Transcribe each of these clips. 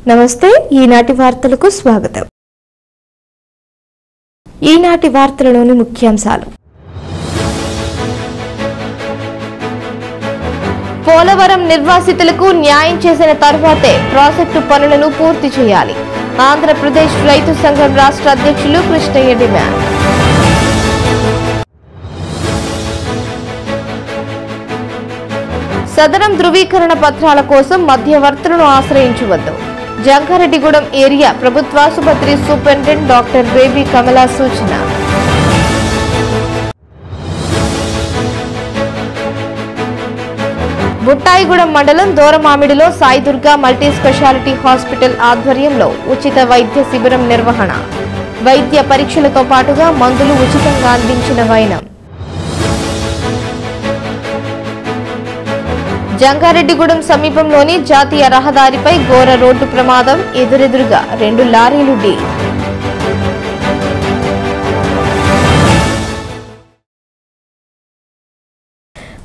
నమస్తే ఈనాటి వార్తలకు స్వాగతం. ఈనాటి వార్తలలోని ముఖ్యాంశాలు. పోలవరం నిర్వాసితులకు న్యాయం చేసిన తర్వాతే ప్రాజెక్టు పనులను పూర్తి చేయాలి. ఆంధ్రప్రదేశ్ రైతు సంఘం రాష్ట్ర అధ్యక్షులు కృష్ణయ్య డిమాండ్. సదరం ధృవీకరణ పత్రాల కోసం మధ్యవర్తులను ఆశ్రయించవద్దు. జంగారెడ్డిగూడెం ఏరియా ప్రభుత్వాసుపత్రి సూపరింటెండెంట్ డాక్టర్ బేబీ కమలా సూచన. బుట్టాయిగూడెం మండలం దూరమామిడిలో Sai Durga multi speciality hospital ఆధ్వర్యంలో ఉచిత వైద్య శిబిరం నిర్వహణ. వైద్య పరీక్షలతో పాటుగా మందులు ఉచితంగా అందించిన వైనం. జంగారెడ్డిగూడెం సమీపంలోని జాతీయ రహదారిపై ఘోర రోడ్డు ప్రమాదం. ఎదురెదురుగా 2 లారీలు ఢీ.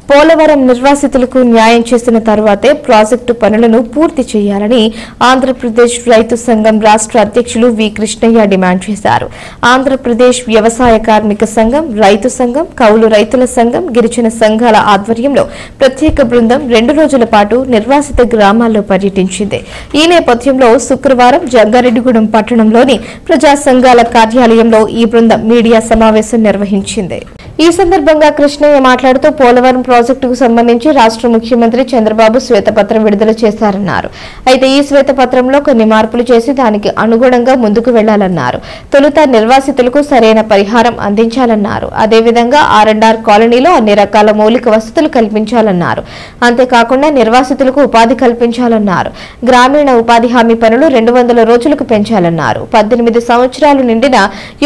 పోలవరం నిర్వాసితులకు న్యాయం చేసిన తర్వాతే ప్రాజెక్టు పనులను పూర్తి చేయాలని ఆంధ్రప్రదేశ్ రైతు సంఘం రాష్ట్ర అధ్యక్షులు వి కృష్ణయ్య డిమాండ్ చేశారు. ఆంధ్రప్రదేశ్ వ్యవసాయ కార్మిక సంఘం, రైతు సంఘం, కౌలు రైతుల సంఘం, గిరిజన సంఘాల ఆధ్వర్యంలో ప్రత్యేక బృందం 2 రోజుల పాటు నిర్వాసిత గ్రామాల్లో పర్యటించింది. ఈ నేపథ్యంలో శుక్రవారం జంగారెడ్డిగూడెం పట్టణంలోని ప్రజా సంఘాల కార్యాలయంలో ఈ బృందం మీడియా సమావేశం నిర్వహించింది. ఈ సందర్భంగా కృష్ణయ్య మాట్లాడుతూ పోలవరం ప్రాజెక్టుకు సంబంధించి రాష్ట్ర ముఖ్యమంత్రి చంద్రబాబు శ్వేతపత్రం విడుదల చేశారన్నారు. అయితే ఈ శ్వేతపత్రంలో కొన్ని మార్పులు చేసి దానికి అనుగుణంగా ముందుకు వెళ్లాలన్నారు. తొలుత నిర్వాసితులకు సరైన పరిహారం అందించాలన్నారు. అదేవిధంగా R&R కాలనీలో అన్ని రకాల మౌలిక వసతులు కల్పించాలన్నారు. అంతేకాకుండా నిర్వాసితులకు ఉపాధి కల్పించాలన్నారు. గ్రామీణ ఉపాధి హామీ పనులు 200 రోజులకు పెంచాలన్నారు. 18 సంవత్సరాలు నిండిన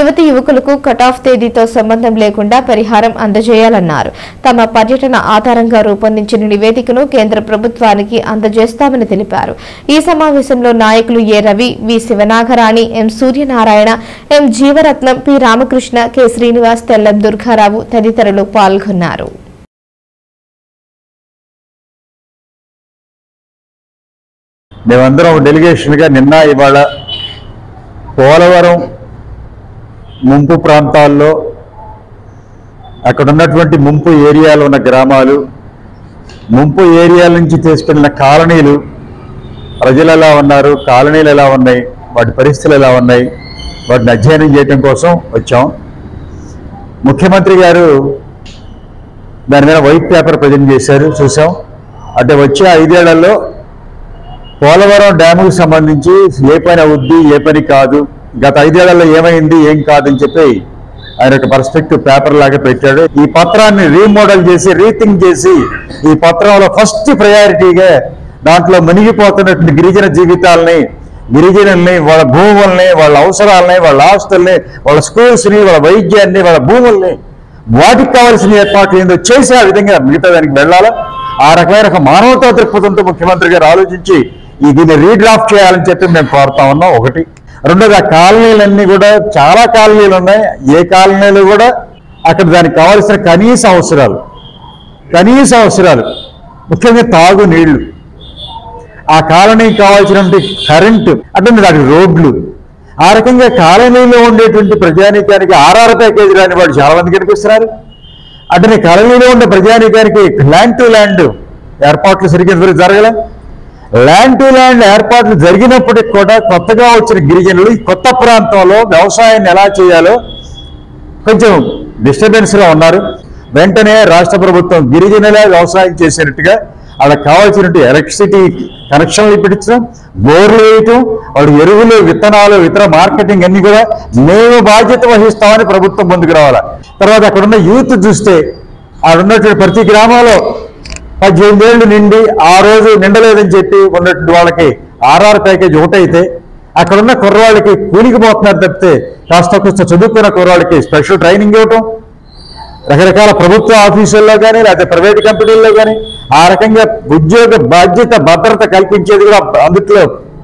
యువతి యువకులకు కటాఫ్ తేదీతో సంబంధం లేకుండా పరిహారం అందజేయాలన్నారు. తమ పర్యటన ఆధారంగా రూపొందించిన నివేదికను కేంద్ర ప్రభుత్వానికి అందజేస్తామని తెలిపారు. ఈ సమావేశంలో నాయకులు ఏ రవి, వి శివనాగరాణి, ఎం సూర్యనారాయణ, ఎం జీవరత్నం, పి రామకృష్ణ, కె శ్రీనివాస్, తెల్లం దుర్గారావు తదితరులు పాల్గొన్నారు. మేమందరం డెలిగేషన్గా నిన్న ఇవాళ పోలవరం ముంపు ప్రాంతాల్లో అక్కడ ఉన్నటువంటి ముంపు ఏరియాలో ఉన్న గ్రామాలు, ముంపు ఏరియాల నుంచి తీసుకెళ్లిన కాలనీలు, ప్రజలు ఎలా ఉన్నారు, కాలనీలు ఎలా ఉన్నాయి, వాటి పరిస్థితులు ఎలా ఉన్నాయి, వాటిని అధ్యయనం చేయడం కోసం వచ్చాం. ముఖ్యమంత్రి గారు దాని మీద వైట్ పేపర్ ప్రజెంట్ చేశారు, చూసాం. అంటే వచ్చే 5 ఏళ్లలో పోలవరం డ్యాముకు సంబంధించి ఏ పని అవుద్ది, ఏ పని కాదు, గత 5 ఏళ్లలో ఏమైంది, ఏం కాదని చెప్పి ఆయన ఒక పర్స్పెక్టివ్ పేపర్ లాగా పెట్టాడు. ఈ పత్రాన్ని రీమోడల్ చేసి, రీథింక్ చేసి, ఈ పత్రంలో ఫస్ట్ ప్రయారిటీగా దాంట్లో మునిగిపోతున్నటువంటి గిరిజన జీవితాలని, గిరిజనుల్ని, వాళ్ళ భూముల్ని, వాళ్ళ అవసరాలని, వాళ్ళ ఆస్తుల్ని, వాళ్ళ స్కూల్స్ని, వాళ్ళ వైద్యాన్ని, వాళ్ళ భూముల్ని, వాటికి కావాల్సిన ఏర్పాట్లు ఏందో చేసి ఆ విధంగా మిగతా దానికి వెళ్ళాలా. ఆ రకమైన ఒక మానవతా దృక్పథంతో ముఖ్యమంత్రి గారు ఆలోచించి దీన్ని రీడ్రాఫ్ట్ చేయాలని చెప్పి మేము కోరుతా ఉన్నాం. ఒకటి. రెండోది, ఆ కాలనీలన్నీ కూడా చాలా కాలనీలు ఉన్నాయి. ఏ కాలనీలు కూడా అక్కడ దానికి కావాల్సిన కనీస అవసరాలు ముఖ్యంగా తాగు నీళ్లు, ఆ కాలనీకి కావాల్సినటువంటి కరెంటు, అంటే దానికి రోడ్లు, ఆ రకంగా కాలనీలో ఉండేటువంటి ప్రజానీకానికి RR ప్యాకేజీ రాని వాడు చాలా మంది కనిపిస్తున్నారు. అంటే కాలనీలో ఉండే ప్రజానీకానికి ల్యాండ్ టు ల్యాండ్ ఏర్పాట్లు సరిగ్గా జరగలే. ల్యాండ్ టు ల్యాండ్ ఏర్పాట్లు జరిగినప్పటికి కూడా కొత్తగా వచ్చిన గిరిజనులు ఈ కొత్త ప్రాంతంలో వ్యవసాయాన్ని ఎలా చేయాలో కొంచెం డిస్టర్బెన్స్గా ఉన్నారు. వెంటనే రాష్ట్ర ప్రభుత్వం గిరిజనులే వ్యవసాయం చేసినట్టుగా వాళ్ళకి కావాల్సినట్టు ఎలక్ట్రిసిటీ కనెక్షన్లు ఇప్పించడం, బోర్లు వేయటం, వాళ్ళు ఎరువులు, విత్తనాలు, ఇతర మార్కెటింగ్ అన్ని కూడా మేము బాధ్యత వహిస్తామని ప్రభుత్వం ముందుకు రావాలి. తర్వాత అక్కడున్న యూత్ చూస్తే ఆడున్నటువంటి ప్రతి గ్రామంలో 18 ఏళ్ళు నిండి ఆ రోజు నిండలేదని చెప్పి ఉన్నటువంటి వాళ్ళకి RR ప్యాకేజ్ ఒకటైతే, అక్కడున్న కుర్రవాళ్ళకి కూలికి పోతున్నారు తప్పితే కాస్త చదువుకున్న కుర్రవాళ్ళకి స్పెషల్ ట్రైనింగ్ ఇవ్వటం, రకరకాల ప్రభుత్వ ఆఫీసుల్లో కానీ లేకపోతే ప్రైవేట్ కంపెనీల్లో కానీ ఆ రకంగా ఉద్యోగ బాధ్యత భద్రత కల్పించేది కూడా అందుట్లో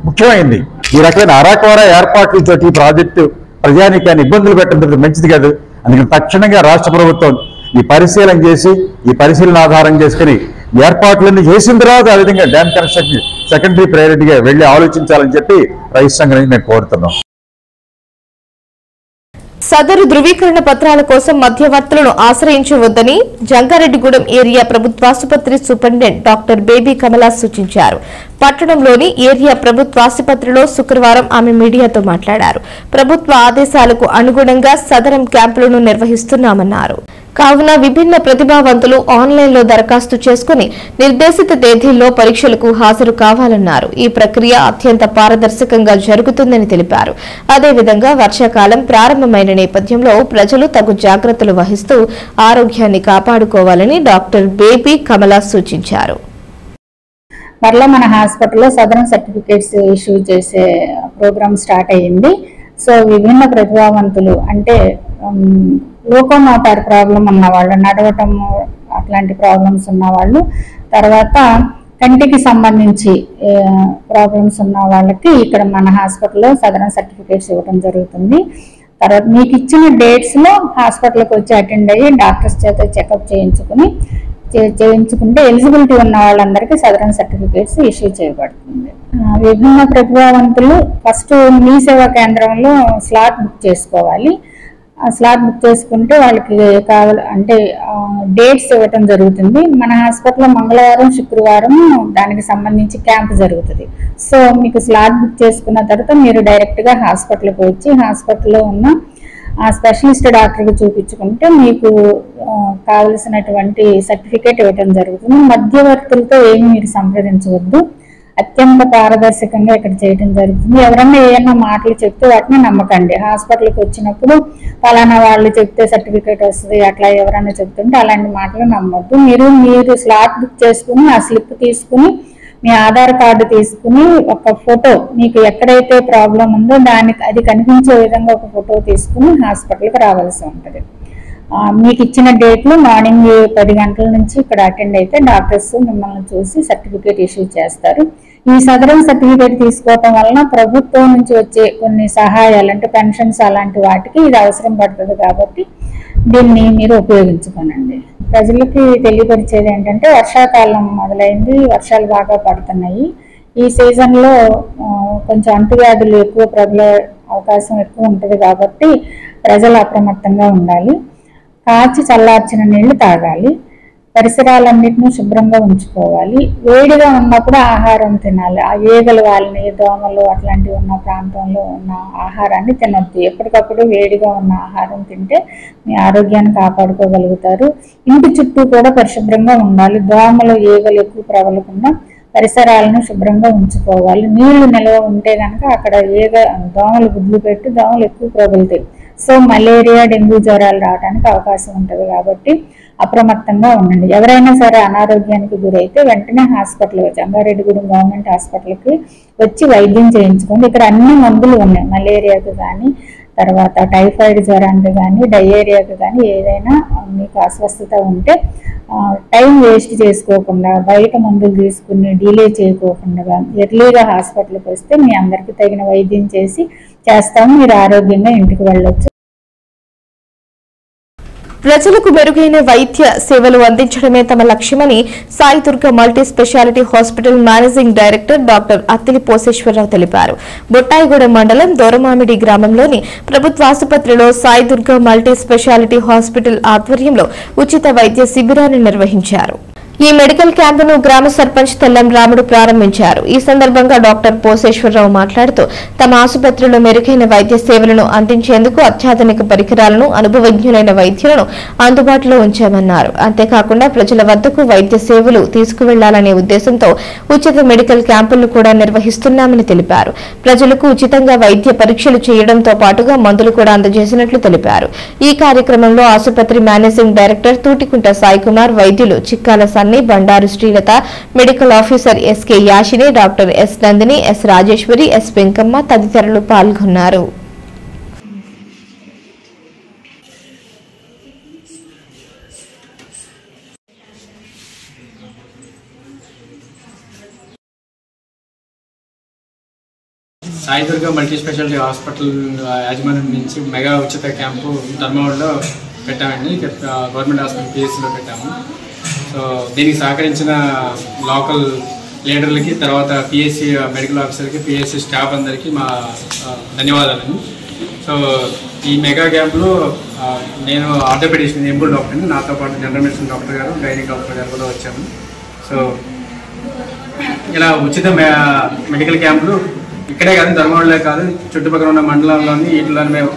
ముఖ్యమైంది. ఈ రకమైన అరాకొర ఏర్పాట్లతో ఈ ప్రాజెక్టు ప్రజానీకాన్ని ఇబ్బందులు పెట్టడం మంచిది కాదు. అందుకని తక్షణంగా రాష్ట్ర ప్రభుత్వం ఈ పరిశీలన చేసి, ఈ పరిశీలన ఆధారం చేసుకుని ఏర్పాట్లన్నీ చేసిన తర్వాత ఆ విధంగా డ్యామ్ కన్స్ట్రక్షన్ సెకండరీ ప్రయారిటీగా వెళ్ళి ఆలోచించాలని చెప్పి రైతు సంఘం మేము కోరుతున్నాం. సదరు ధృవీకరణ పత్రాల కోసం మధ్యవర్తులను ఆశ్రయించవద్దని జంగారెడ్డిగూడెం ఏరియా ప్రభుత్వాసుపత్రి సూపరింటెండెంట్ డాక్టర్ బేబీ కమలా సూచించారు. పట్టణంలోని ఏరియా ప్రభుత్వాసుపత్రిలో శుక్రవారం ఆమె మీడియాతో మాట్లాడారు. ప్రభుత్వ ఆదేశాలకు అనుగుణంగా సదరం క్యాంపులను నిర్వహిస్తున్నామన్నారు. కావున విభిన్న ప్రతిభావంతులు ఆన్లైన్లో దరఖాస్తు చేసుకుని నిర్దేశిత తేదీల్లో పరీక్షలకు హాజరు కావాలన్నారు. ఈ ప్రక్రియ అత్యంత పారదర్శకంగా జరుగుతుందని తెలిపారు. అదేవిధంగా వర్షాకాలం ప్రారంభమైన నేపథ్యంలో ప్రజలు తగు జాగ్రత్తలు వహిస్తూ ఆరోగ్యాన్ని కాపాడుకోవాలని డాక్టర్ బేబీ కమలా సూచించారు. మరలా మన హాస్పిటల్లో సదరన్ సర్టిఫికేట్స్ ఇష్యూ చేసే ప్రోగ్రామ్ స్టార్ట్ అయ్యింది. సో విభిన్న ప్రతిభావంతులు అంటే లోకోమోటార్ ప్రాబ్లం ఉన్నవాళ్ళు, నడవటం అట్లాంటి ప్రాబ్లమ్స్ ఉన్నవాళ్ళు, తర్వాత కంటికి సంబంధించి ప్రాబ్లమ్స్ ఉన్న వాళ్ళకి ఇక్కడ మన హాస్పిటల్లో సదరన్ సర్టిఫికేట్స్ ఇవ్వడం జరుగుతుంది. తర్వాత మీకు ఇచ్చిన డేట్స్లో హాస్పిటల్కి వచ్చి అటెండ్ అయ్యి డాక్టర్స్ చేత చెకప్ చేయించుకుంటే ఎలిజిబిలిటీ ఉన్న వాళ్ళందరికీ సదరన్ సర్టిఫికేట్స్ ఇష్యూ చేయబడుతుంది. విభిన్న ప్రతిభావంతులు ఫస్ట్ మీ సేవా కేంద్రంలో స్లాట్ బుక్ చేసుకోవాలి. స్లాట్ బుక్ చేసుకుంటే వాళ్ళకి అంటే డేట్స్ ఇవ్వటం జరుగుతుంది. మన హాస్పిటల్లో మంగళవారం శుక్రవారం దానికి సంబంధించి క్యాంప్ జరుగుతుంది. సో మీకు స్లాట్ బుక్ చేసుకున్న తర్వాత మీరు డైరెక్ట్గా హాస్పిటల్కి వచ్చి హాస్పిటల్లో ఉన్న స్పెషలిస్ట్ డాక్టర్కి చూపించుకుంటే మీకు కావలసినటువంటి సర్టిఫికేట్ ఇవ్వటం జరుగుతుంది. మధ్యవర్తులతో ఏమి మీరు సంప్రదించవద్దు. అత్యంత పారదర్శకంగా ఇక్కడ చేయడం జరుగుతుంది. ఎవరన్నా ఏమన్నా మాటలు చెప్తే వాటిని నమ్మకండి. హాస్పిటల్కి వచ్చినప్పుడు ఫలానా వాళ్ళు చెప్తే సర్టిఫికేట్ వస్తుంది అట్లా ఎవరన్నా చెప్తుంటే అలాంటి మాటలు నమ్మొద్దు. మీరు స్లాట్ బుక్ చేసుకుని ఆ స్లిప్ తీసుకుని మీ ఆధార్ కార్డు తీసుకుని ఒక ఫోటో మీకు ఎక్కడైతే ప్రాబ్లం ఉందో అది కనిపించే విధంగా ఒక ఫోటో తీసుకుని హాస్పిటల్కి రావాల్సి ఉంటుంది. మీకు ఇచ్చిన డేట్లో మార్నింగ్ 10 గంటల నుంచి ఇక్కడ అటెండ్ అయితే డాక్టర్స్ మిమ్మల్ని చూసి సర్టిఫికేట్ ఇష్యూ చేస్తారు. ఈ సదరన్ సర్టిఫికేట్ తీసుకోవటం వలన ప్రభుత్వం నుంచి వచ్చే కొన్ని సహాయాలు అంటే పెన్షన్స్ అలాంటి వాటికి ఇది అవసరం పడుతుంది కాబట్టి దీన్ని మీరు ఉపయోగించుకోనండి. ప్రజలకి తెలియపరిచేది ఏంటంటే వర్షాకాలం మొదలైంది, వర్షాలు బాగా పడుతున్నాయి. ఈ సీజన్లో కొంచెం అంటువ్యాధులు ఎక్కువ ప్రబలే అవకాశం ఎక్కువ ఉంటుంది కాబట్టి ప్రజలు అప్రమత్తంగా ఉండాలి. కాచి చల్లార్చిన నీళ్లు తాగాలి. పరిసరాలన్నింటినీ శుభ్రంగా ఉంచుకోవాలి. వేడిగా ఉన్నప్పుడు ఆహారం తినాలి. ఆ ఈగలు వాలిని దోమలు అట్లాంటివి ఉన్న ప్రాంతంలో ఉన్న ఆహారాన్ని తినొద్దు. ఎప్పటికప్పుడు వేడిగా ఉన్న ఆహారం తింటే మీ ఆరోగ్యాన్ని కాపాడుకోగలుగుతారు. ఇంటి చుట్టూ కూడా పరిశుభ్రంగా ఉండాలి. దోమలు ఈగలు ఎక్కువ ప్రబలకుండా పరిసరాలను శుభ్రంగా ఉంచుకోవాలి. నీళ్లు నిల్వ ఉంటే కనుక అక్కడ దోమలు గుడ్లు పెట్టి దోమలు ఎక్కువ ప్రబలుతాయి. సో మలేరియా డెంగ్యూ జ్వరాలు రావడానికి అవకాశం ఉంటుంది కాబట్టి అప్రమత్తంగా ఉండండి. ఎవరైనా సరే అనారోగ్యానికి గురైతే వెంటనే హాస్పిటల్ జంగారెడ్డిగూడెం గవర్నమెంట్ హాస్పిటల్కి వచ్చి వైద్యం చేయించుకోండి. ఇక్కడ అన్ని మందులు ఉన్నాయి. మలేరియాకి కానీ, తర్వాత టైఫాయిడ్ జ్వరానికి కానీ, డయేరియాకి కానీ ఏదైనా మీకు అస్వస్థత ఉంటే టైం వేస్ట్ చేసుకోకుండా బయట మందులు తీసుకుని డిలే చేయకోకుండా ఎర్లీగా హాస్పిటల్కి వస్తే మీ అందరికీ తగిన వైద్యం చేస్తాము. మీరు ఆరోగ్యంగా ఇంటికి వెళ్ళొచ్చు. ప్రజలకు మెరుగైన వైద్య సేవలు అందించడమే తమ లక్ష్యమని Sai Durga multi speciality hospital managing director doctor Attili Poseswararao తెలిపారు. బొట్టాయిగూడెం మండలం దొరమామిడి గ్రామంలోని ప్రభుత్వ ఆసుపత్రిలో Sai Durga multi speciality hospital ఆధ్వర్యంలో ఉచిత వైద్య శిబిరాన్ని నిర్వహించారు. ఈ మెడికల్ క్యాంపును గ్రామ సర్పంచ్ తెల్లం రాముడు ప్రారంభించారు. ఈ సందర్భంగా డాక్టర్ పోసేశ్వరరావు మాట్లాడుతూ తమ ఆసుపత్రిలో మెరుగైన వైద్య సేవలను అందించేందుకు అత్యాధునిక పరికరాలను, అనుభవజ్ఞులైన వైద్యులను అందుబాటులో ఉంచామన్నారు. అంతేకాకుండా ప్రజల వద్దకు వైద్య సేవలు తీసుకువెళ్లాలనే ఉద్దేశంతో ఉచిత మెడికల్ క్యాంపులను కూడా నిర్వహిస్తున్నామని తెలిపారు. ప్రజలకు ఉచితంగా వైద్య పరీక్షలు చేయడంతో పాటుగా మందులు కూడా అందజేసినట్లు తెలిపారు. ఈ కార్యక్రమంలో ఆసుపత్రి మేనేజింగ్ డైరెక్టర్ తూటికుంట సాయి కుమార్, వైద్యులు Chikkala Bandaru Srilatha, medical officer SK Yashini, doctor S Nandini, S Rajeswari, S Venkamma తదితరులు పాల్గొన్నారు. Sai Durga multi speciality hospital యాజమాన్యం నుంచి మెగా ఉచిత క్యాంపు ధర్మవరంలో పెట్టామండి. గవర్నమెంట్ హాస్పిటల్ పిఎస్సిలో పెట్టాము. సో దీనికి సహకరించిన లోకల్ లీడర్లకి, తర్వాత పిఎస్సి మెడికల్ ఆఫీసర్కి, పిఎస్సి స్టాఫ్ అందరికీ మా ధన్యవాదాలండి. సో ఈ మెగా క్యాంప్లో నేను ఆర్థోపెడిషన్ ఎంబుల్ డాక్టర్ని, నాతో పాటు జనరల్ మెడిసిన్ డాక్టర్ గారు, గైనిక్ డాక్టర్ గారు కూడా వచ్చాము. సో ఇలా ఉచిత మెడికల్ క్యాంపులు ఇక్కడే కాదు, ధర్మవరంలో కాదు, చుట్టుపక్కల ఉన్న మండలాల్లోని వీటిలో మేము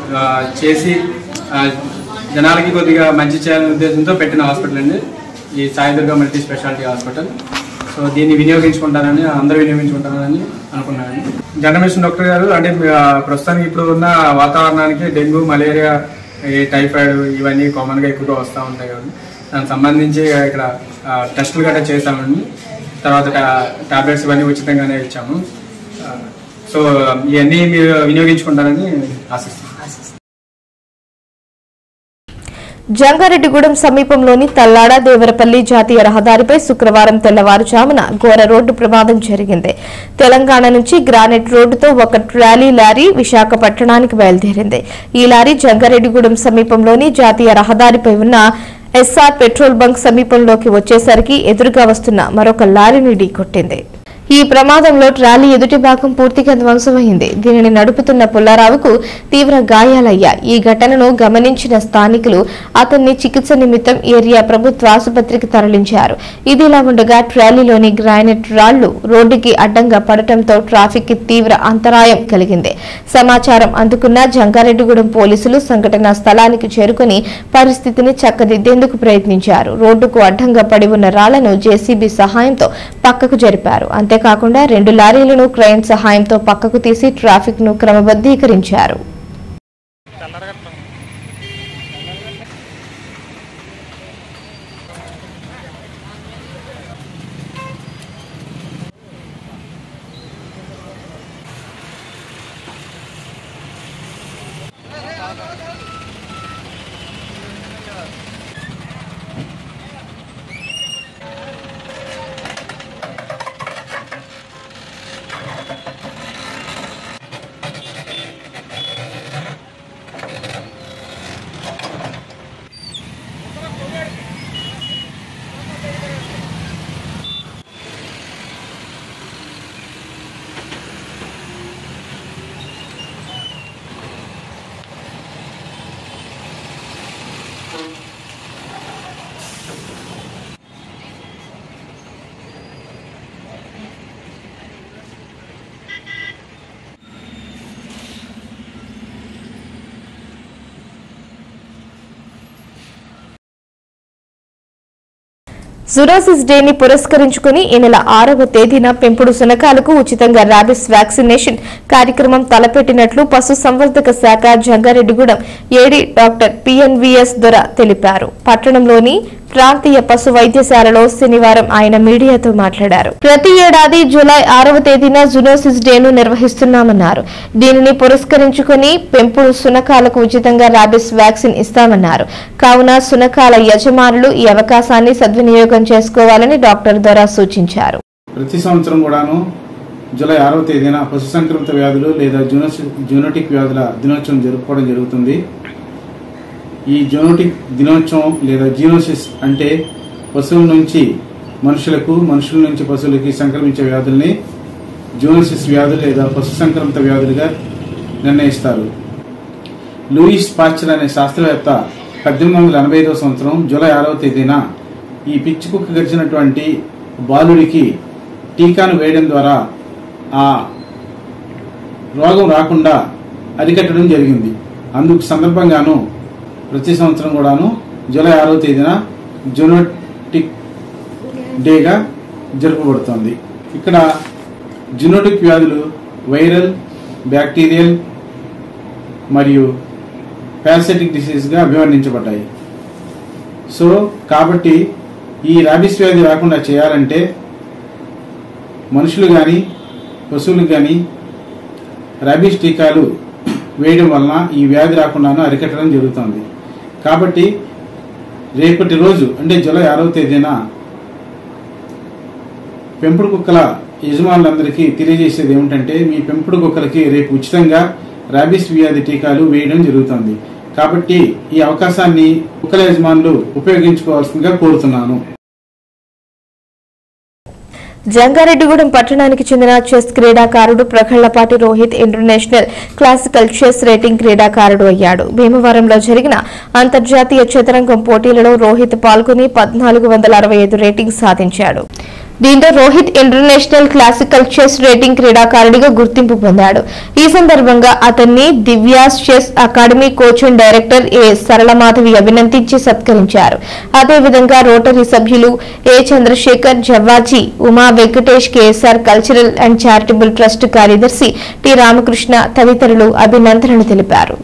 చేసి జనాలకి కొద్దిగా మంచి చేయాలనే ఉద్దేశంతో పెట్టిన హాస్పిటల్ అండి ఈ Sai Durga multi speciality hospital. So దీన్ని వినియోగించుకుంటారని, అందరూ వినియోగించుకుంటారని అనుకున్నాను. జనరల్ మెడిసిన్ డాక్టర్ గారు అంటే ప్రస్తుతానికి ఇప్పుడు ఉన్న వాతావరణానికి డెంగ్యూ, మలేరియా, టైఫాయిడ్ ఇవన్నీ కామన్గా ఎక్కువగా వస్తూ ఉంటాయి కాబట్టి దానికి సంబంధించి ఇక్కడ టెస్టులు గట్రా చేశామండి. తర్వాత టాబ్లెట్స్ ఇవన్నీ ఉచితంగానే ఇచ్చాము. సో ఇవన్నీ మీరు వినియోగించుకుంటారని ఆశిస్తున్నాను. జంగారెడ్డిగూడెం సమీపంలోని తల్లాడ దేవరపల్లి జాతీయ రహదారిపై శుక్రవారం తెల్లవారుజామున ఘోర రోడ్డు ప్రమాదం జరిగింది. తెలంగాణ నుంచి గ్రానైట్ రోడ్డుతో ఒక ట్రాలీ లారీ విశాఖపట్నానికి బయలుదేరింది. ఈ లారీ జంగారెడ్డిగూడెం సమీపంలోని జాతీయ రహదారిపై ఉన్న ఎస్ఆర్ పెట్రోల్ బంక్ సమీపంలోకి వచ్చేసరికి ఎదురుగా వస్తున్న మరొక లారీని ఢీకొట్టింది. ఈ ప్రమాదంలో ట్రాలీ ఎదుటి భాగం పూర్తిగా ధ్వంసమైంది. దీనిని నడుపుతున్న పుల్లారావుకు తీవ్ర గాయాలయ్యాయి. ఈ ఘటనను గమనించిన స్థానికులు అతన్ని చికిత్స నిమిత్తం ఏరియా ప్రభుత్వ ఆసుపత్రికి తరలించారు. ఇదిలా ఉండగా ట్రాలీలోని గ్రానైట్ రాళ్లు రోడ్డుకి అడ్డంగా పడటంతో ట్రాఫిక్ కి తీవ్ర అంతరాయం కలిగింది. సమాచారం అందుకున్న జంగారెడ్డిగూడెం పోలీసులు సంఘటనా స్థలానికి చేరుకుని పరిస్థితిని చక్కదిద్దేందుకు ప్రయత్నించారు. రోడ్డుకు అడ్డంగా పడి ఉన్న రాళ్లను జేసీబీ సహాయంతో పక్కకు జరిపారు. అంతేకాకుండా 2 లారీలను క్రెయిన్ సహాయంతో పక్కకు తీసి ట్రాఫిక్ ను క్రమబద్ధీకరించారు. జునోసిస్ డేని పురస్కరించుకుని ఈ నెల 6వ తేదీన పెంపుడు శునకాలకు ఉచితంగా ర్యాబిస్ వ్యాక్సినేషన్ కార్యక్రమం తలపెట్టినట్లు పశుసంవర్ధక శాఖ జంగారెడ్డిగూడెం ఏడీ డాక్టర్ పిఎన్వీఎస్ దొర తెలిపారు. పట్టణంలోని ప్రాంతీయ పశు వైద్యశాలలో శనివారం ఆయన మీడియాతో మాట్లాడారు. ప్రతి ఏడాది జూలై 6వ తేదీన జునోసిస్ డేను నిర్వహిస్తున్నామన్నారు. దీనిని పురస్కరించుకుని పెంపుడు శునకాలకు ఉచితంగా ర్యాబిస్ వ్యాక్సిన్ ఇస్తామన్నారు. కావున శునకాల యజమానులు ఈ అవకాశాన్ని సద్వినియోగం చేసుకోవాలని డాక్టర్ దొర సూచించారు. ప్రతి సంవత్సరం కూడాను జూలై 6వ తేదీన పశు సంక్రమిత వ్యాధులు లేదా జూనోటిక్ వ్యాధుల దినోత్సవం జరుపుకోవడం జరుగుతుంది. ఈ జూనోటిక్ దినోత్సవం లేదా జీనోసిస్ అంటే పశువుల నుంచి మనుషులకు, మనుషుల నుంచి పశువులకి సంక్రమించే వ్యాధుల్ని జూనోసిస్ వ్యాధులు లేదా పశు సంక్రమిత వ్యాధులుగా నిర్ణయిస్తారు. లూయిస్ పాస్చర్ అనే శాస్త్రవేత్త 1885వ సంవత్సరం జూలై 6వ తేదీన ఈ పిచ్చి కుక్క గడిచినటువంటి బాలుడికి టీకాను వేయడం ద్వారా ఆ రోగం రాకుండా అరికట్టడం జరిగింది. అందుకు సందర్భంగాను ప్రతి సంవత్సరం కూడాను జూలై 6వ తేదీన జూనోటిక్ డేగా జరుపబడుతోంది. ఇక్కడ జూనోటిక్ వ్యాధులు వైరల్, బ్యాక్టీరియల్ మరియు పారాసైటిక్ డిసీజ్గా అభివర్ణించబడ్డాయి. సో కాబట్టి ఈ ర్యాబిస్ వ్యాధి రాకుండా చేయాలంటే మనుషులు కానీ పశువులకు కానీ ర్యాబిస్ టీకాలు వేయడం వలన ఈ వ్యాధి రాకుండాను అరికట్టడం జరుగుతుంది. కాబట్టి రేపటి రోజు అంటే జూలై 6వ తేదీన పెంపుడు కుక్కల యజమానులందరికీ తెలియజేసేది ఏమిటంటే మీ పెంపుడు కుక్కలకి రేపు ఉచితంగా ర్యాబిస్ వ్యాధి టీకాలు వేయడం జరుగుతుంది. కాబట్టి ఈ అవకాశాన్ని కుక్కల యజమానులు ఉపయోగించుకోవాల్సిందిగా కోరుతున్నాను. జంగారెడ్డిగూడెం పట్టణానికి చెందిన చెస్ క్రీడాకారుడు Pragallapati Rohit international classical chess rating క్రీడాకారుడు అయ్యాడు. భీమవరంలో జరిగిన అంతర్జాతీయ చదరంగం పోటీలలో రోహిత్ పాల్గొని 1465 రేటింగ్ సాధించాడు. దీంతో Rohit international classical chess rating క్రీడాకారుడిగా గుర్తింపు పొందాడు. ఈ సందర్భంగా అతన్ని Divya's chess academy coach and director A Saralamadhavi అభినందించి సత్కరించారు. అదేవిధంగా రోటరీ సభ్యులు A Chandrasekhar, Javvaji, Uma Venkatesh, KSR cultural and charitable trust కార్యదర్శి టి రామకృష్ణ తదితరులు అభినందనలు తెలిపారు.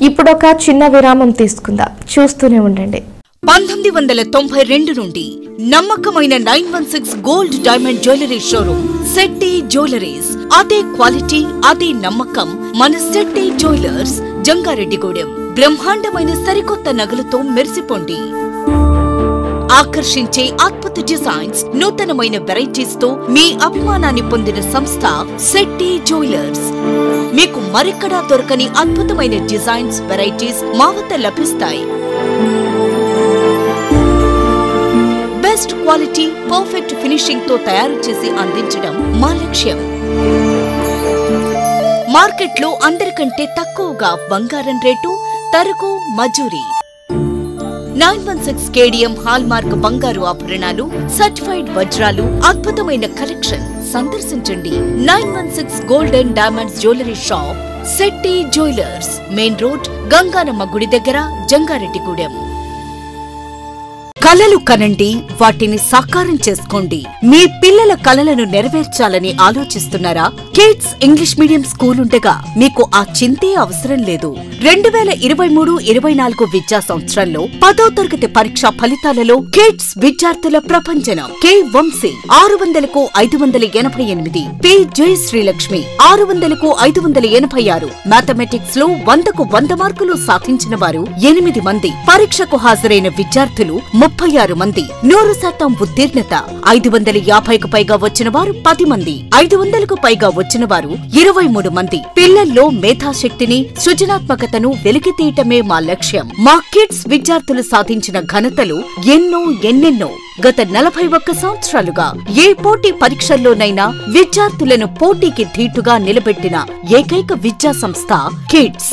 ఇప్పుడొక చిన్న విరామం తీసుకుందాం. చూస్తూనే ఉండండి. 1992 నుండి నమ్మకమైన 916 gold diamond jewellery showroom Shetty jewelleries. అదే క్వాలిటీ, అదే నమ్మకం మన శెట్టి జ్యువెలర్స్, జంగారెడ్డిగూడెం. బ్రహ్మాండమైన సరికొత్త నగలతో మెరిసిపోండి. ఆకర్షించే అద్భుత డిజైన్స్, నూతనమైన వెరైటీస్ తో మీ అభిమానాన్ని పొందిన సంస్థ శెట్టి జ్యువెలర్స్. మీకు మరెక్కడా దొరకని అద్భుతమైన డిజైన్స్, వెరైటీస్ మా వద్ద లభిస్తాయి. బెస్ట్ క్వాలిటీ, పర్ఫెక్ట్ ఫినిషింగ్ తో తయారు చేసి అందించడం మా లక్ష్యం. మార్కెట్లో అందరికంటే తక్కువగా బంగారం రేటు, తరుగు, మజూరీ. 916 కేడిఎం హాల్మార్క్ బంగారు ఆభరణాలు, సర్టిఫైడ్ వజ్రాలు, అద్భుతమైన కలెక్షన్. సందర్శించండి 916 gold and diamonds jewellery shop, Shetty jewellers, main road, Ganganamma గుడి దగ్గర, జంగారెడ్డిగూడెం. కలలు కనండి, వాటిని సాకారం చేసుకోండి. మీ పిల్లల కలలను నెరవేర్చాలని ఆలోచిస్తున్నారా? కిడ్స్ ఇంగ్లీష్ మీడియం స్కూల్ ఉండగా మీకు ఆ చింతే అవసరం లేదు. 2023-24 విద్యా సంవత్సరంలో 10వ తరగతి పరీక్షా ఫలితాలలో కిడ్స్ విద్యార్థుల ప్రపంచనం. కె వంశీ 600కు 588, పి జయశ్రీలక్ష్మి 600కు 586. మ్యాథమెటిక్స్ లో 100కు 100 మార్కులు సాధించిన వారు 8 మంది. పరీక్షకు హాజరైన విద్యార్థులు 36 మంది. 100% ఉత్తీర్ణత. 550కు పైగా వచ్చిన వారు 10 మంది. 500కు పైగా వచ్చిన వారు 23 మంది. పిల్లల్లో మేధాశక్తిని, సృజనాత్మకతను వెలికితీయటమే మా లక్ష్యం. మా కిడ్స్ విద్యార్థులు సాధించిన ఘనతలు ఎన్నెన్నో. గత 41 సంవత్సరాలుగా ఏ పోటీ పరీక్షల్లోనైనా విద్యార్థులను పోటీకి ధీటుగా నిలబెట్టిన ఏకైక విద్యా సంస్థ కిడ్స్.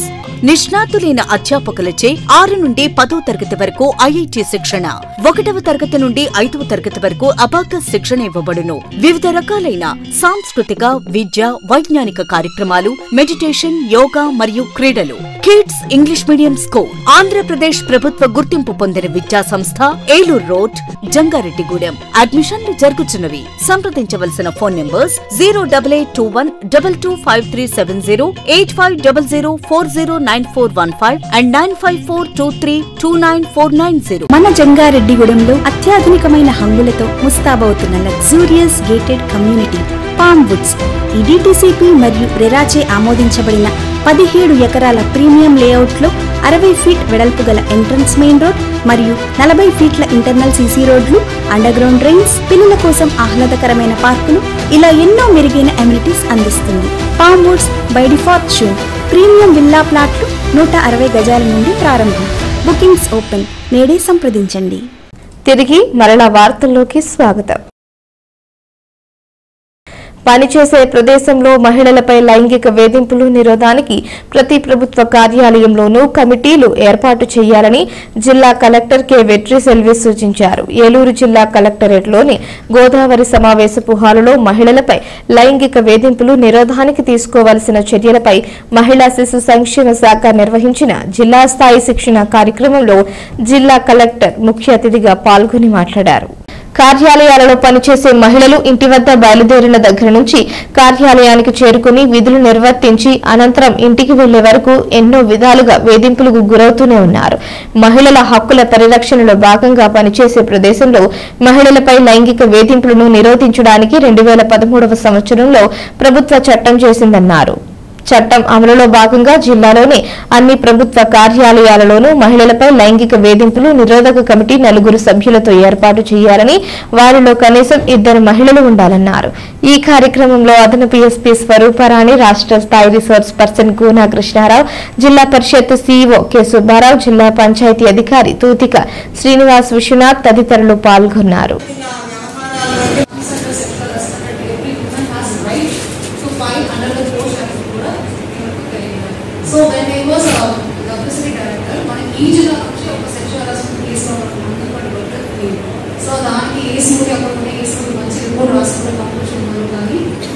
నిష్ణాతులైన అధ్యాపకులచే 6 నుండి 10వ తరగతి వరకు ఐఐటి శిక్షణ, 1వ తరగతి నుండి 5వ తరగతి వరకు అబాకస్ శిక్షణ ఇవ్వబడును. వివిధ రకాలైన సాంస్కృతిక, విద్య, వైజ్ఞానిక కార్యక్రమాలు, మెడిటేషన్, యోగా మరియు క్రీడలు. Kids English medium school Andhra Pradesh ప్రభుత్వ గుర్తింపు పొందిన విద్యా సంస్థ, ఏలూరు రోడ్, జంగారెడ్డిగూడెం. అడ్మిషన్లు జరుగుతున్నవి. సంప్రదించవలసిన ఫోన్ నంబర్స్ 08821 225370, 8500409415 and 9542329490. మన జంగారెడ్డిగూడెంలో అత్యాధునికమైన హంగులతో ముస్తాబవుతున్న luxurious gated community palm woods. ఈ డిటిసిపి మరియు రెరాచే ఆమోదించబడిన 17 ఎకరాల ప్రీమియం లేఅవుట్లో 60 ఫీట్ వెడల్పు గల ఎంట్రన్స్ మెయిన్ రోడ్ మరియు 40 ఫీట్ల ఇంటర్నల్ సీసీ రోడ్లు, అండర్ గ్రౌండ్ డ్రైన్స్, పిల్లల కోసం ఆహ్లాదకరమైన పార్కులు, ఇలా ఎన్నో మెరుగైన అమ్యూనిటీస్ అందిస్తుంది. పామ్ వుడ్స్ బై డిఫాల్ట్ షూన్ ప్రీమియం విల్లా ప్లాట్లు 160 గజాల నుండి ప్రారంభం. Bookings open. నేడే సంప్రదించండి. తిరిగి మరలా వార్తల్లోకి స్వాగతం. పనిచేసే ప్రదేశంలో మహిళలపై లైంగిక వేధింపులు నిరోధానికి ప్రతి ప్రభుత్వ కార్యాలయంలోనూ కమిటీలు ఏర్పాటు చేయాలని జిల్లా కలెక్టర్ కె వెట్రి సెల్వి సూచించారు. ఏలూరు జిల్లా కలెక్టరేట్లోని గోదావరి సమావేశపు హాలులో మహిళలపై లైంగిక వేధింపులు నిరోధానికి తీసుకోవాల్సిన చర్యలపై మహిళా శిశు సంక్షేమ శాఖ నిర్వహించిన జిల్లా స్థాయి శిక్షణ కార్యక్రమంలో జిల్లా కలెక్టర్ ముఖ్య అతిథిగా పాల్గొని మాట్లాడారు. కార్యాలయాలలో పనిచేసే మహిళలు ఇంటి వద్ద బయలుదేరిన దగ్గర నుంచి కార్యాలయానికి చేరుకుని విధులు నిర్వర్తించి అనంతరం ఇంటికి వెళ్లే వరకు ఎన్నో విధాలుగా వేధింపులకు గురవుతూనే ఉన్నారు. మహిళల హక్కుల పరిరక్షణలో భాగంగా పనిచేసే ప్రదేశంలో మహిళలపై లైంగిక వేధింపులను నిరోధించడానికి 2013వ సంవత్సరంలో ప్రభుత్వ చట్టం చేసిందన్నారు. చట్టం అమలులో భాగంగా జిల్లాలోని అన్ని ప్రభుత్వ కార్యాలయాలలోనూ మహిళలపై లైంగిక వేధింపులు నిరోధక కమిటీ 4 సభ్యులతో ఏర్పాటు చేయాలని, వారిలో కనీసం 2 మహిళలు ఉండాలన్నారు. ఈ కార్యక్రమంలో అదనపు ఎస్పీ స్వరూపారాణి, రాష్ట్ర స్థాయి రిసోర్స్ పర్సన్ కూనా కృష్ణారావు, జిల్లా పరిషత్ సీఈఓ కె సుబ్బారావు, జిల్లా పంచాయతీ అధికారి తూతిక శ్రీనివాస్ విశ్వనాథ్ తదితరులు పాల్గొన్నారు. So when I was the publicity director, each of the sexual harassment case so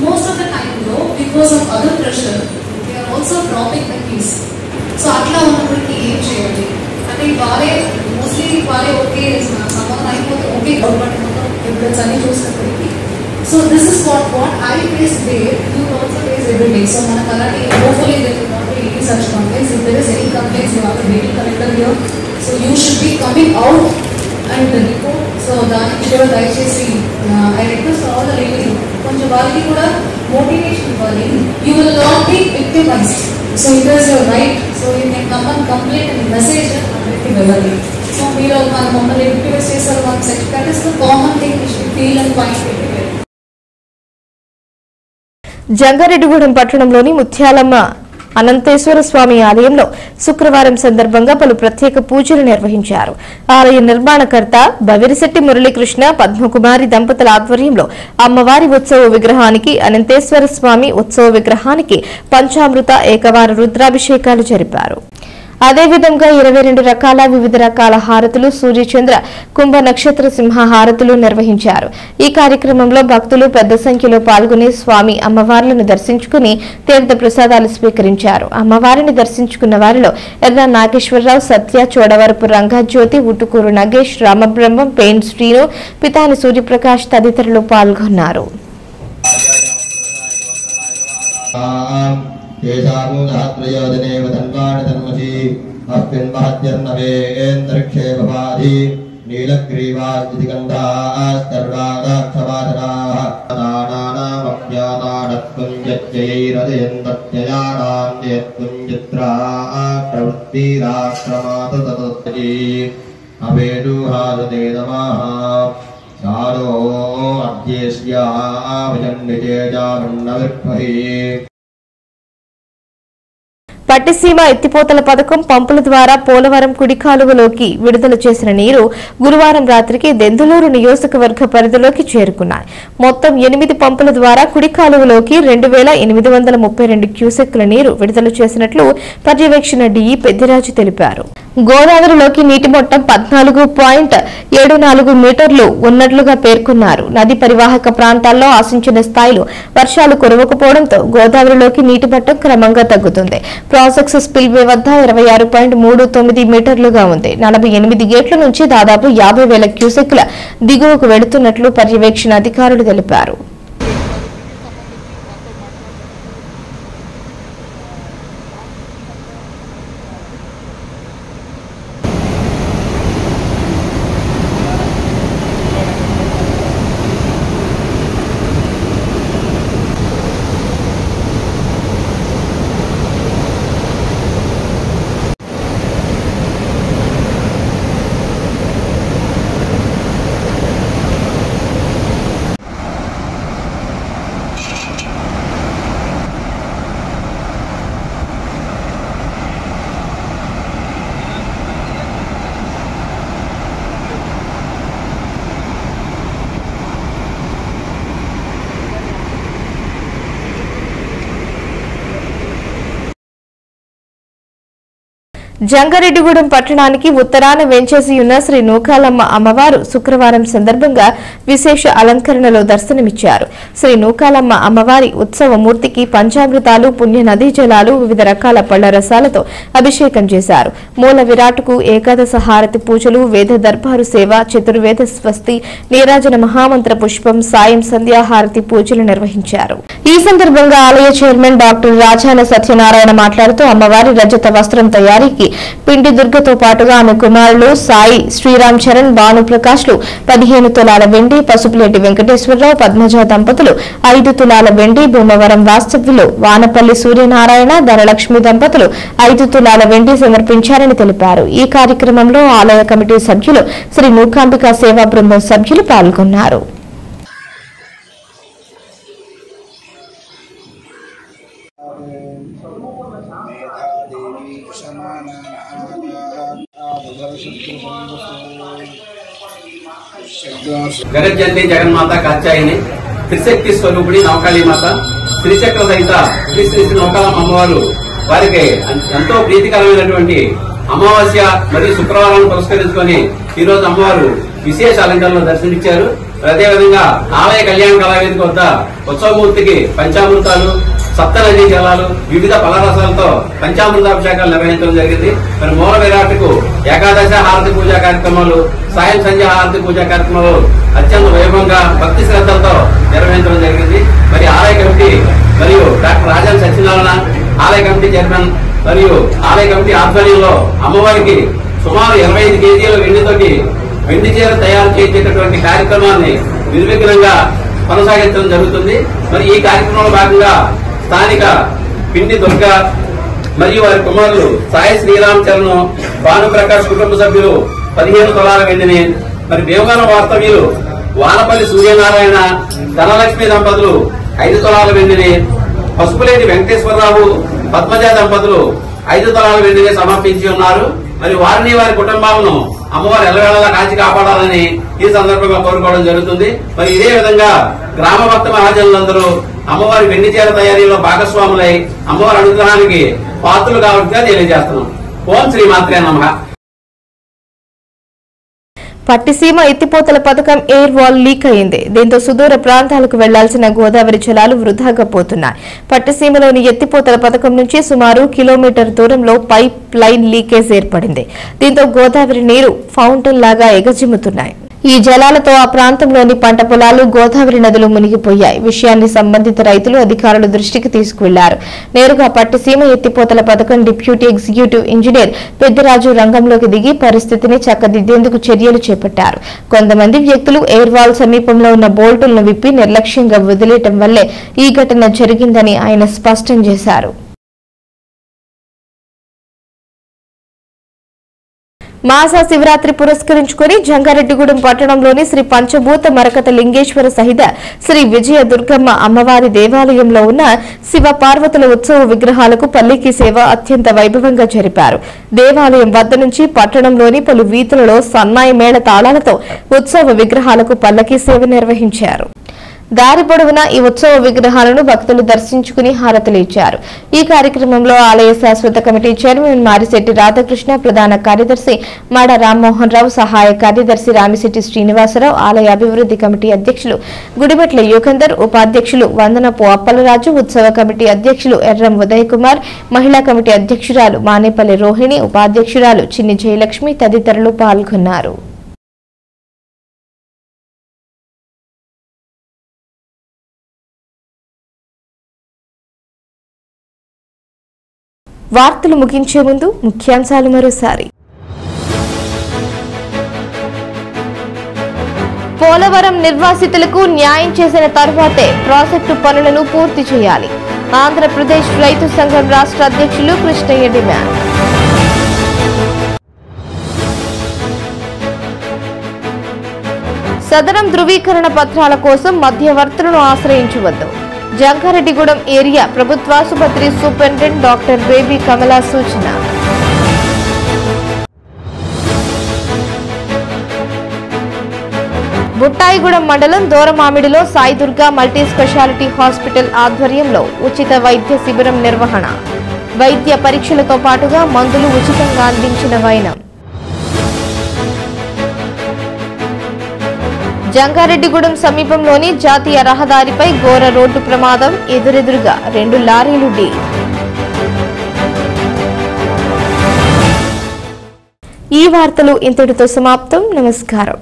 most of the time though, because of other pressure, they are also dropping the case. So atla unnappudu em cheyali ante vaare mostly vaare okay someone ayipothe okay government evidence ani chustunnappudiki. So this is what I face there, you also face every day. So mana already hopefully there will not be any such complaints. If there is any complaints, you have a daily collector here, so you should be coming out and report. So daniki kuda dayachesi I request all the ladies konja valiki kuda motivation ivvali. You will not be victimized. So it is your right. So you can come and complain and message అందరికి వెళ్ళాలి. So మీరు మన మమ్మల్ని victimize చేశారు one sex, that is the common thing we should feel and find it. Jangareddygudem పట్టణంలోని ముత్యాలమ్మ అనంతేశ్వర స్వామి ఆలయంలో శుక్రవారం సందర్భంగా పలు ప్రత్యేక పూజలు నిర్వహించారు. ఆలయ నిర్మాణకర్త బవిరిశెట్టి మురళీకృష్ణ పద్మకుమారి దంపతుల ఆధ్వర్యంలో అమ్మవారి ఉత్సవ విగ్రహానికి, అనంతేశ్వర స్వామి ఉత్సవ విగ్రహానికి పంచామృత ఏకవార రుద్రాభిషేకాలు జరిపారు. అదేవిధంగా 22 రకాల వివిధ రకాల హారతులు, సూర్యచంద్ర కుంభ నక్షత్ర సింహ హారతులు నిర్వహించారు. ఈ కార్యక్రమంలో భక్తులు పెద్ద సంఖ్యలో పాల్గొని స్వామి అమ్మవార్లను దర్శించుకుని తీర్థ ప్రసాదాలు స్వీకరించారు. అమ్మవారిని దర్శించుకున్న వారిలో ఎర్ర నాగేశ్వరరావు, సత్య, చోడవరపు రంగజ్యోతి, ఉటుకూరు నగేష్, రామబ్రహ్మం, పెయిన్ శ్రీను, పితాని సూర్యప్రకాష్ తదితరులు పాల్గొన్నారు. కేశామూలహత్రయోజనేవ తన్వాణి తన్మసి అస్మిన్ మహత్యర్నవేంద్రక్షే భవాధి నీలగ్రీవాజ్జితిగంధాస్తర్వాదాక్షవాదనాః నానానామప్యానాడత్పుంజత్యైరదయంతత్యయానాం యత్పుంజిత్రాక్రవృత్తిరాక్రమాతు తతోత్తజీ అవేడుహాదుదే నమః చారో అద్యేష్యా విజన్నితేజామన్నవిర్భహి. పట్టిసీమ ఎత్తిపోతల పథకం పంపుల ద్వారా పోలవరం కుడి కాలువలోకి విడుదల చేసిన నీరు గురువారం రాత్రికి దెందులూరు నియోజకవర్గ పరిధిలోకి చేరుకున్నాయి. మొత్తం 8 పంపుల ద్వారా కుడి కాలువలోకి 2832 క్యూసెక్కుల నీరు విడుదల చేసినట్లు పర్యవేక్షణ డీఈ పెద్దిరాజు తెలిపారు. గోదావరిలోకి నీటి మట్టం 14.74 మీటర్లు ఉన్నట్లుగా పేర్కొన్నారు. నది పరివాహక ప్రాంతాల్లో ఆశించిన స్థాయిలో వర్షాలు కురవకపోవడంతో గోదావరిలోకి నీటి మట్టం క్రమంగా తగ్గుతుంది. ప్రాజెక్ట్స్ స్పిల్వే వద్ద 26.39 మీటర్లుగా ఉంది. 48 గేట్ల నుంచి దాదాపు 50,000 క్యూసెక్కుల దిగువకు వెళుతున్నట్లు పర్యవేక్షణ అధికారులు తెలిపారు. జంగారెడ్డిగూడెం పట్టణానికి ఉత్తరాన వెంచేసి ఉన్న శ్రీ నూకాలమ్మ అమ్మవారు శుక్రవారం సందర్భంగా విశేష అలంకరణలో దర్శనమిచ్చారు. శ్రీ నూకాలమ్మ అమ్మవారి ఉత్సవ మూర్తికి పంచామృతాలు, పుణ్య నదీ జలాలు, వివిధ రకాల పళ్ల రసాలతో అభిషేకం చేశారు. మూల విరాట్కు ఏకాదశ హారతి పూజలు, వేద దర్బారు సేవ, చతుర్వేద స్వస్తి, నీరాజన మహామంత్ర పుష్పం, సాయం సంధ్యాహారతి పూజలు నిర్వహించారు. ఈ సందర్భంగా ఆలయ చైర్మన్ డాక్టర్ రాజాన సత్యనారాయణ మాట్లాడుతూ అమ్మవారి రజత వస్త్రం తయారీకి పిండి దుర్గతో పాటుగా ఆమె కుమారులు సాయి శ్రీరామ్ చరణ్ భానుప్రకాష్లు 15 తులాల వెండి, పసుపులేటి వెంకటేశ్వరరావు పద్మజ దంపతులు 5 తులాల వెండి, భూమవరం వాస్తవ్యులు వానపల్లి సూర్యనారాయణ ధనలక్ష్మి దంపతులు 5 తులాల వెండి సమర్పించారని తెలిపారు. ఈ కార్యక్రమంలో ఆలయ కమిటీ సభ్యులు శ్రీ మూకాంబిక సేవా బృందం సభ్యులు పాల్గొన్నారు. జగజ్జనని జగన్మాత కాత్యాయని త్రిశక్తి స్వరూపిణి నవకాళీ మాత త్రిచక్ర సహిత శ్రీ శ్రీ నవకాళమ్మ అమ్మవారు వారికి ఎంతో ప్రీతికరమైనటువంటి అమావాస్య మరియు శుక్రవారాన్ని పురస్కరించుకొని ఈ రోజు అమ్మవారు విశేష అలంకరణలో దర్శనమిచ్చారు. అదేవిధంగా ఆలయ కళ్యాణ కళావేదిక వద్ద ఉత్సవమూర్తికి పంచామృతాలు, సప్తనదీ జలాలు, వివిధ ఫలరసాలతో పంచామృతాభిషేకాలు నిర్వహించడం జరిగింది. మరి మూల విరాట్కు ఏకాదశ హారతి పూజా కార్యక్రమాలు, సాయం సంధ్య హారతి పూజా కార్యక్రమాలు అత్యంత వైభవంగా భక్తి శ్రద్ధలతో నిర్వహించడం జరిగింది. మరి ఆలయ కమిటీ మరియు డాక్టర్ రాజన్ సత్యనారాయణ ఆలయ కమిటీ చైర్మన్ మరియు ఆలయ కమిటీ ఆధ్వర్యంలో అమ్మవారికి సుమారు 25 కేజీల వెండితోటి వెండి చీర తయారు చేసేటటువంటి కార్యక్రమాన్ని నిర్విఘ్నంగా కొనసాగించడం జరుగుతుంది. మరి ఈ కార్యక్రమంలో భాగంగా స్థానిక పిండి దుర్గ మరియు వారి కుమారులు సాయి శ్రీరామ్ చరణ్ భానుప్రకాష్ కుటుంబ సభ్యులు 15 తులాల వెండిని, మరి భీమవరం వాస్తవ్యులు వానపల్లి సూర్యనారాయణ ధనలక్ష్మి దంపతులు 5 తులాల వెండిని, పసుపులేటి వెంకటేశ్వరరావు పద్మజ దంపతులు 5 తులాల వెండిని సమర్పించి ఉన్నారు. మరి వారిని వారి కుటుంబాలను అమ్మవారు ఎల్లవేళలా కాచి కాపాడాలని ఈ సందర్భంగా కోరుకోవడం జరుగుతుంది. మరి ఇదే విధంగా గ్రామ భక్త మహాజనులందరూ అమ్మవారి వెండి చీర తయారీలో భాగస్వాములై అమ్మవారి అనుగ్రహానికి పాత్రలు కావాలని తెలియజేస్తున్నాం. ఓం శ్రీమాత్రే నమః. పట్టిసీమ ఎత్తిపోతల పథకం ఎయిర్ వాల్ లీక్ అయింది. దీంతో సుదూర ప్రాంతాలకు వెళ్లాల్సిన గోదావరి జలాలు వృధాగా పోతున్నాయి. పట్టిసీమలోని ఎత్తిపోతల పథకం నుంచి సుమారు కిలోమీటర్ దూరంలో పైప్ లైన్ లీకేజ్ ఏర్పడింది. దీంతో గోదావరి నీరు ఫౌంటైన్ లాగా ఎగజిమ్ముతున్నాయి. ఈ జలాలతో ఆ ప్రాంతంలోని పంట పొలాలు, గోదావరి నదులు మునిగిపోయాయి. విషయాన్ని సంబంధిత రైతులు అధికారుల దృష్టికి తీసుకువెళ్లారు. నేరుగా పట్టిసీమ ఎత్తిపోతల పథకం డిప్యూటీ ఎగ్జిక్యూటివ్ ఇంజనీర్ పెద్దిరాజు రంగంలోకి దిగి పరిస్థితిని చక్కదిద్దేందుకు చర్యలు చేపట్టారు. కొంతమంది వ్యక్తులు ఎయిర్ వాల్ సమీపంలో ఉన్న బోల్టులను విప్పి నిర్లక్ష్యంగా వదిలేయటం వల్లే ఈ ఘటన జరిగిందని ఆయన స్పష్టం చేశారు. మాసా శివరాత్రి పురస్కరించుకుని జంగారెడ్డిగూడెం పట్టణంలోని శ్రీ పంచభూత మరకత లింగేశ్వర సహిత శ్రీ విజయ దుర్గమ్మ అమ్మవారి దేవాలయంలో ఉన్న శివ పార్వతుల ఉత్సవ విగ్రహాలకు పల్లికీ సేవ అత్యంత వైభవంగా జరిపారు. దేవాలయం వద్ద నుంచి పట్టణంలోని పలు వీధులలో సన్నాయి మేళ తాళాలతో ఉత్సవ విగ్రహాలకు పల్లకీ సేవ నిర్వహించారు. దారి పొడవునా ఈ ఉత్సవ విగ్రహాలను భక్తులు దర్శించుకుని హారతులు ఇచ్చారు. ఈ కార్యక్రమంలో ఆలయ శాశ్వత కమిటీ చైర్మన్ మారిశెట్టి రాధాకృష్ణ, ప్రధాన కార్యదర్శి మాడ రామ్మోహన్ రావు, సహాయ కార్యదర్శి రామిశెట్టి శ్రీనివాసరావు, ఆలయ అభివృద్ధి కమిటీ అధ్యక్షులు గుడిమెట్ల యుగంధర్, ఉపాధ్యక్షులు వందనపు అప్పలరాజు, ఉత్సవ కమిటీ అధ్యక్షులు ఎర్రం ఉదయ్ కుమార్, మహిళా కమిటీ అధ్యక్షురాలు మానేపల్లి రోహిణి, ఉపాధ్యక్షురాలు చిన్ని జయలక్ష్మి తదితరులు పాల్గొన్నారు. వార్తలు ముగించే ముందు ముఖ్యాంశాలు మరోసారి. పోలవరం నిర్వాసితులకు న్యాయం చేసిన తర్వాతే ప్రాజెక్టు పనులను పూర్తి చేయాలి. ఆంధ్రప్రదేశ్ రైతు సంఘం రాష్ట్ర అధ్యక్షులు కృష్ణయ్య డిమాండ్. సదరం ధృవీకరణ పత్రాల కోసం మధ్యవర్తులను ఆశ్రయించవద్దు. జంగారెడ్డిగూడెం ఏరియా ప్రభుత్వాసుపత్రి సూపరింటెండెంట్ డాక్టర్ బేబీ కమలా సూచన. బుట్టాయిగూడెం మండలం దూరమామిడిలో Sai Durga multi speciality hospital ఆధ్వర్యంలో ఉచిత వైద్య శిబిరం నిర్వహణ. వైద్య పరీక్షలతో పాటుగా మందులు ఉచితంగా అందించిన వైనం. జంగారెడ్డిగూడెం సమీపంలోని జాతీయ రహదారిపై ఘోర రోడ్డు ప్రమాదం, ఎదురెదురుగా 2 లారీలు ఢీ. ఈ వార్తలు ఇంతటితో సమాప్తం. నమస్కారం.